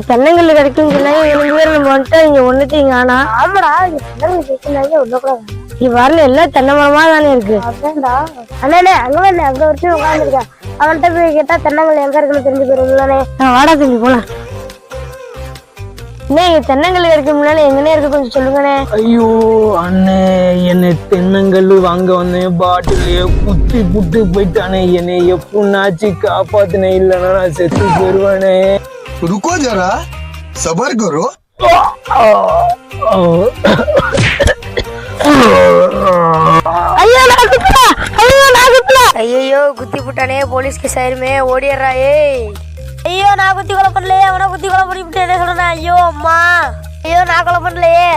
தென்னங்கல் கிடைக்கும் சொன்னாங்க. நம்ம வந்துட்டோம் இங்க ஒண்ணுத்தையும் ஆனா. ஆமாடா தென்னங்கல் கேட்குனாங்க உள்ள கூட நீ வரல எல்லாம் தென்னை மரமா தானே இருக்கு. அதான்டா அண்ணே அங்க வந்து அங்க வரைக்கும் உட்காந்துருக்கேன். அவன்கிட்ட போய் கேட்டா தென்னங்கல் எங்க இருக்குன்னு தெரிஞ்சு போயிருங்களே. வாடா தம்பி போலாம். தென்னங்கல் கிடைக்கும் முன்னால எங்கனே இருக்கு கொஞ்சம் சொல்லுங்கண்ணே. ஐயோ அண்ணே, என்னை தென்னங்கல் வாங்க வந்தேன், பாட்டிலையே குத்தி புட்டு போயிட்டானே. என்னை எப்படின்னாச்சு காப்பாத்தினே, இல்லைன்னா நான் செத்து போயிருவானே. रुको जरा सबर करो। ஐயோ குத்தி புட்டானே, போலீஸ்க்கு சைடுமே ஓடிடுறா. ஐயோ நான் குத்தி கொலை பண்ணலையே, அவனை குத்தி கொலை பண்ணி விட்டு சொல்றேன். ஐயோ அம்மா, ஐயோ நான் கொலை பண்ணலையே.